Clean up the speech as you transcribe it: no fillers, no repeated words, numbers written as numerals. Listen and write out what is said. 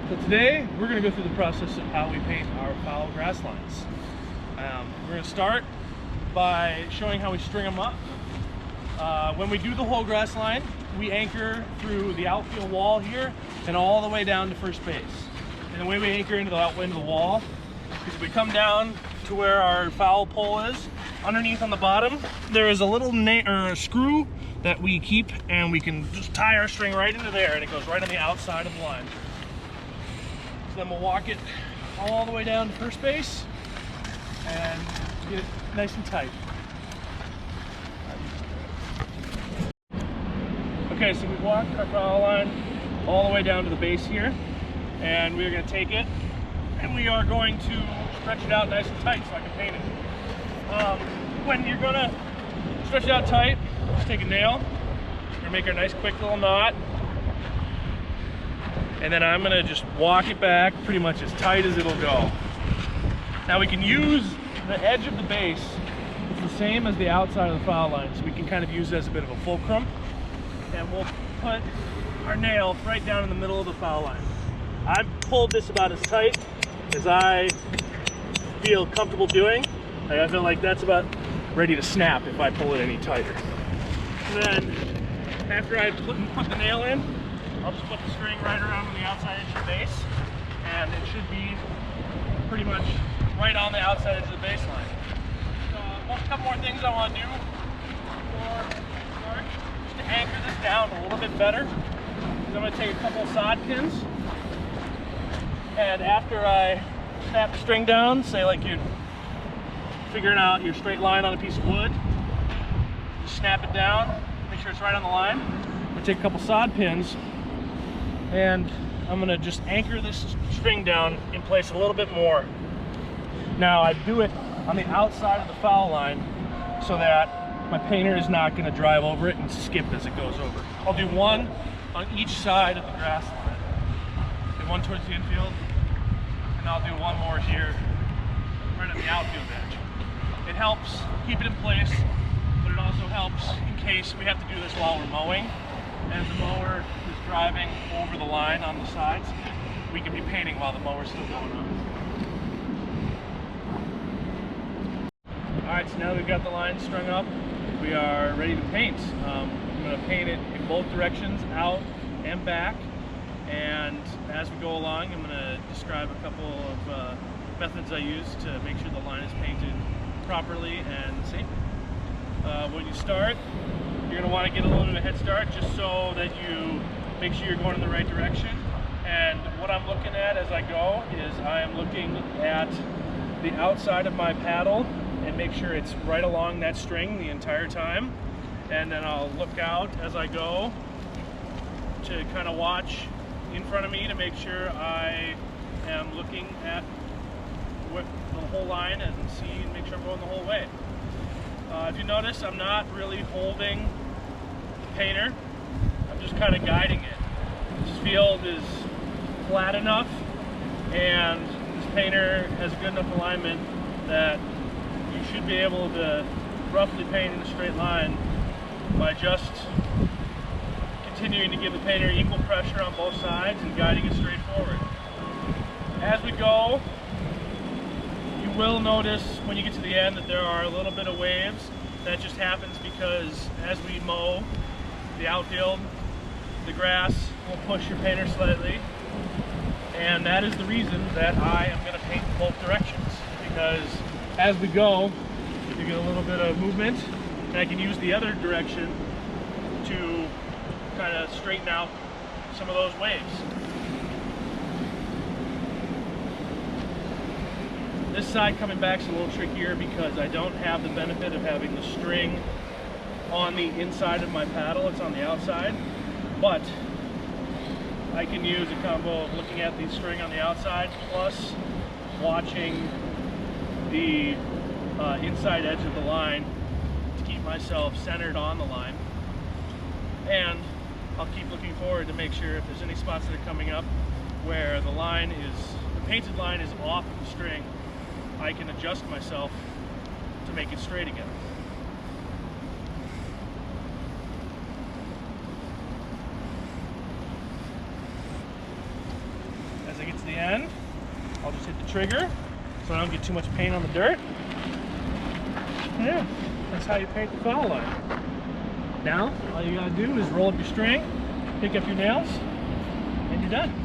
So today we're going to go through the process of how we paint our foul grass lines. We're going to start by showing how we string them up. When we do the whole grass line, we anchor through the outfield wall here and all the way down to first base. And the way we anchor into the wall is we come down to where our foul pole is. Underneath on the bottom, there is a little screw that we keep, and we can just tie our string right into there, and it goes right on the outside of the line. So then we'll walk it all the way down to first base and get it nice and tight. Okay, so we've walked our foul line all the way down to the base here, and we're going to take it and we are going to stretch it out nice and tight so I can paint it. When you're going to stretch it out tight, just take a nail. We're going to make our nice quick little knot. And then I'm going to just walk it back pretty much as tight as it'll go. Now we can use the edge of the base. It's the same as the outside of the foul line, so we can kind of use it as a bit of a fulcrum. And we'll put our nail right down in the middle of the foul line. I've pulled this about as tight as I feel comfortable doing. I feel like that's about ready to snap if I pull it any tighter. And then after I put the nail in, I'll just put the string right around on the outside edge of the base, and it should be pretty much right on the outside edge of the baseline. So a couple more things I want to do before we start, just to anchor this down a little bit better. I'm going to take a couple of sod pins, and after I snap the string down, say like you're figuring out your straight line on a piece of wood, just snap it down, make sure it's right on the line. I'm going to take a couple sod pins, and I'm going to just anchor this string down in place a little bit more. Now I do it on the outside of the foul line so that my painter is not going to drive over it and skip as it goes over. I'll do one on each side of the grass line. Do one towards the infield, and I'll do one more here right at the outfield edge. It helps keep it in place, but it also helps in case we have to do this while we're mowing. As the mower is driving over the line on the sides, we can be painting while the mower's still going on. Alright, so now that we've got the line strung up, we are ready to paint. I'm going to paint it in both directions, out and back. And as we go along, I'm going to describe a couple of methods I use to make sure the line is painted properly and safely. When you start, you're going to want to get a little bit of a head start just so that you make sure you're going in the right direction. And what I'm looking at as I go is I am looking at the outside of my paddle and make sure it's right along that string the entire time. And then I'll look out as I go to kind of watch in front of me to make sure I am looking at the whole line and see and make sure I'm going the whole way. If you notice, I'm not really holding the painter. I'm just kind of guiding it. This field is flat enough and this painter has a good enough alignment that you should be able to roughly paint in a straight line by just continuing to give the painter equal pressure on both sides and guiding it straight forward. As we go, you will notice when you get to the end that there are a little bit of waves. That just happens because as we mow the outfield, the grass will push your painter slightly, and that is the reason that I am going to paint both directions, because as we go you get a little bit of movement and I can use the other direction to kind of straighten out some of those waves. This side coming back is a little trickier because I don't have the benefit of having the string on the inside of my paddle, it's on the outside, but I can use a combo of looking at the string on the outside plus watching the inside edge of the line to keep myself centered on the line. And I'll keep looking forward to make sure if there's any spots that are coming up where the painted line is off of the string, I can adjust myself to make it straight again. I get to the end, I'll just hit the trigger so I don't get too much paint on the dirt. Yeah, that's how you paint the foul line. Now, all you gotta do is roll up your string, pick up your nails, and you're done.